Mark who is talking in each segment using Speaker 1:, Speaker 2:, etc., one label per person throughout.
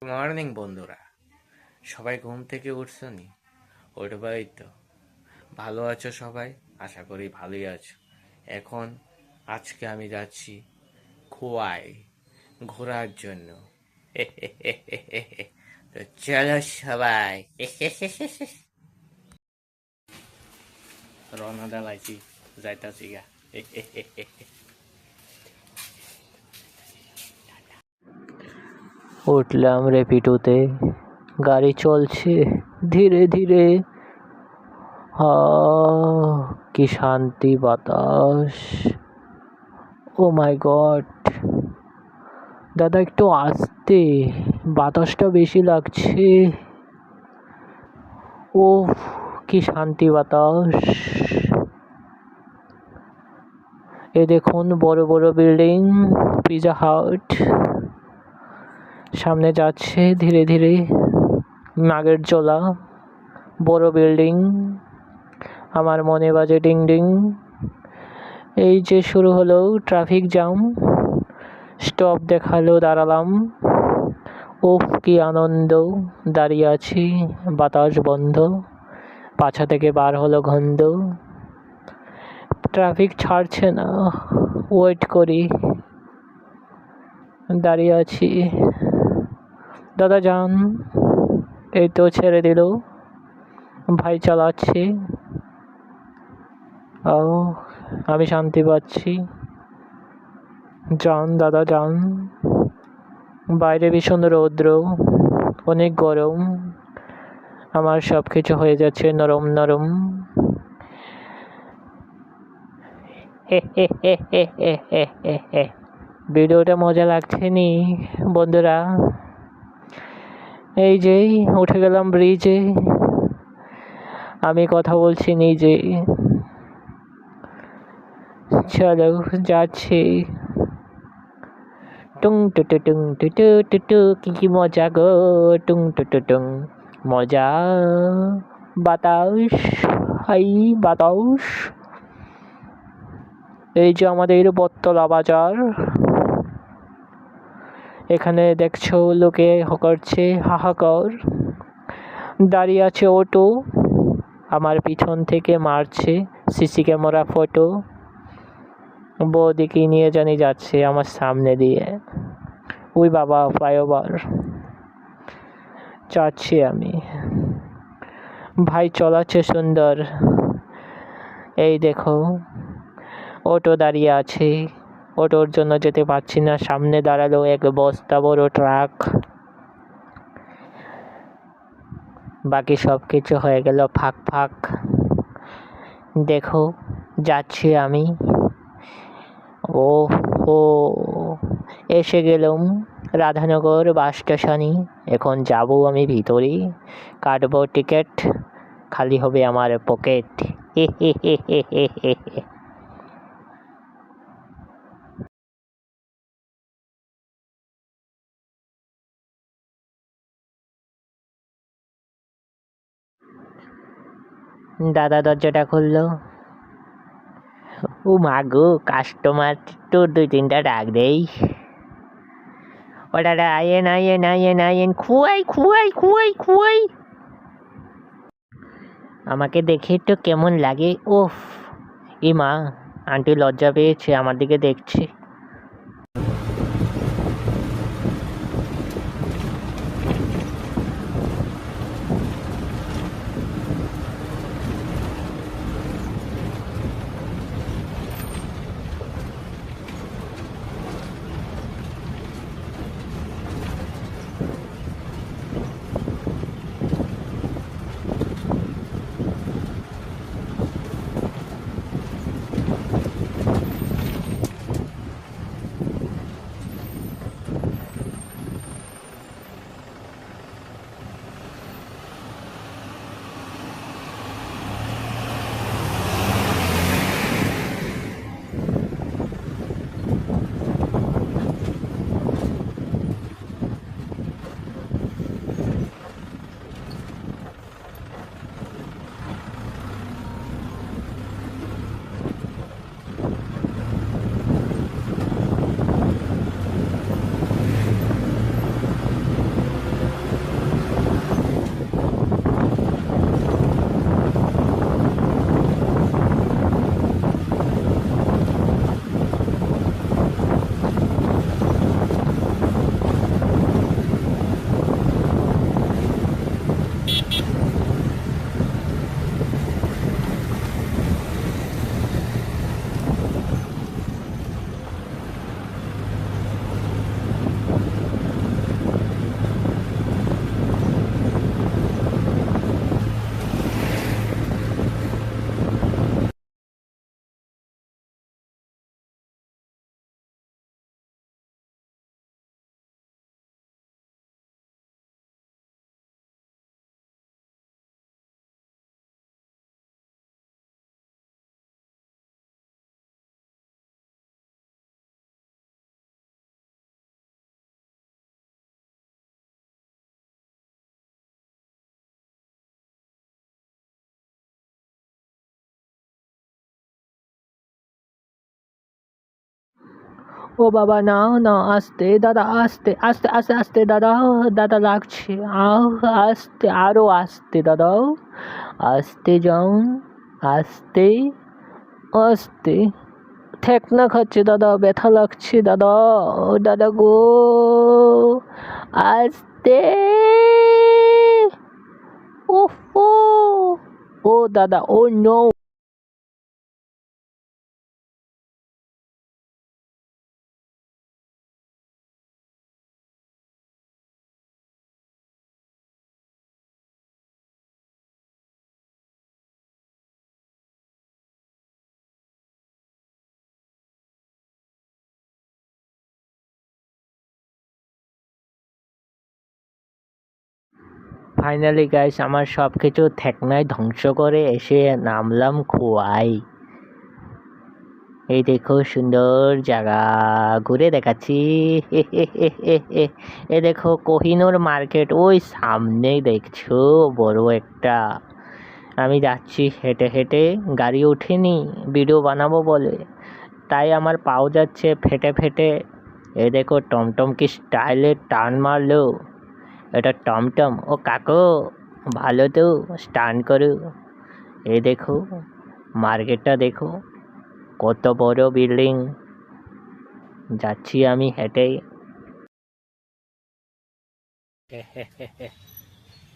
Speaker 1: Morning বন্ধুরা, সবাই ঘুম থেকে উঠছনি? উঠবাই তো। ভালো আছো সবাই? আশা করি ভালোই আছো। আজকে আমি যাচ্ছি খোয়াই ঘোরার জন্য। তো চলো সবাই। রওনা দিলাইছি, যাইতাছি গা।
Speaker 2: উঠলাম র্যাপিডোতে, গাড়ি চলছে ধীরে ধীরে। কি শান্তি বাতাস! ও মাই গড! দাদা একটু আস্তে, বাতাসটা বেশি লাগছে। ও কি শান্তি বাতাস! এ দেখুন বড় বড় বিল্ডিং, পিজা হাট সামনে যাচ্ছে ধীরে ধীরে। নাগের জোলা, বড় বিল্ডিং, আমার মনে বাজে ডিং ডিং। এই যে শুরু হলো ট্রাফিক জ্যাম, স্টপ দেখালো, দাঁড়ালাম। ওফ কি আনন্দ! দাঁড়িয়ে আছি, বাতাস বন্ধ, পাছা থেকে বার হলো গন্ধ। ট্রাফিক ছাড়ছে না, ওয়েট করি, দাঁড়িয়ে আছি। দাদা যান, এই তো ছেড়ে দিল, ভাই চালাচ্ছে। ও আমি শান্তি পাচ্ছি। যান দাদা যান। বাইরে ভীষণ রৌদ্র, অনেক গরম, আমার সব কিছু হয়ে যাচ্ছে নরম নরম। ভিডিওটা মজা লাগছে নি বন্ধুরা? এই যে উঠে গেলাম ব্রিজে, আমি কথা বলছি নিজে। চলো যাচ্ছি। টুং টু টু টুং টু টু টু টু, কি মজা গো! টুং টু টু টুং, মজা বাতাস, হাই বাতাস। এই যে আমাদের বটতলা বাজার, এখানে দেখছো লোকে করছে হাহাকার। দাঁড়িয়ে আছে অটো, আমার পিছন থেকে মারছে সিসি ক্যামেরা ফটো। বৌদিকে নিয়ে জানি যাচ্ছে আমার সামনে দিয়ে। ওই বাবা, ফ্লাইওভার যাচ্ছি আমি। ভাই চলাচ্ছে সুন্দর। এই দেখো অটো দাঁড়িয়ে আছে, অটোর জন্য যেতে পারছি না, সামনে দাঁড়ালো এক বস্তা বড় ট্রাক। বাকি সব কিছু হয়ে গেল ফাঁক ফাঁক। দেখো যাচ্ছি আমি। ও ও এসে গেলাম রাধানগর বাস স্টেশনে। এখন যাব আমি ভিতরে, কাটবো টিকিট, খালি হবে আমার পকেট। দাদা দরজাটা খুললো। ও মা গো, কাস্টমার তো দুই তিনটা ডাক দেই। ও দাদা আয়েন আয়েন আয়েন আয়েন, খুয়াই খুয়াই খুয়াই খুয়াই। আমাকে দেখে তো কেমন লাগে! ওফ, ই মা, আন্টি লজ্জা পেয়েছে, আমার দিকে দেখছে। ও বাবা না না, আস্তে দাদা, আস্তে আস্তে আস্তে আস্তে দাদা, দাদা লাগছে, আস্তে, আরো আস্তে দাদা, আস্তে যাও, আস্তে আস্তে। ঠেকনা খাচ্ছে দাদা, ব্যথা লাগছে দাদা, ও দাদা গো, আস্তে, উফ, ও দাদা, ও নো। ফাইনালি গাইস, আমার সব কিছু ঠেকনায় ধ্বংস করে এসে নামলাম খোয়াই। এই দেখো সুন্দর জায়গা, ঘুরে দেখাচ্ছি। এ দেখো কোহিনুর মার্কেট, ওই সামনেই দেখছো বড় একটা। আমি যাচ্ছি হেঁটে হেঁটে, গাড়ি উঠিনি ভিডিও বানাবো বলে, তাই আমার পাও যাচ্ছে ফেটে ফেটে। এ দেখো টমটম কি স্টাইলে টার্ন মারলো, এটা টমটম। ও কাকু, ভালো তো, স্টান করো। এই দেখো মার্কেটটা দেখো, কত বড় বিল্ডিং। যাচ্ছি আমি হেঁটে।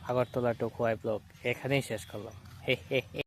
Speaker 2: আগরতলা টু খোয়াই ব্লগ এখানেই শেষ করলাম।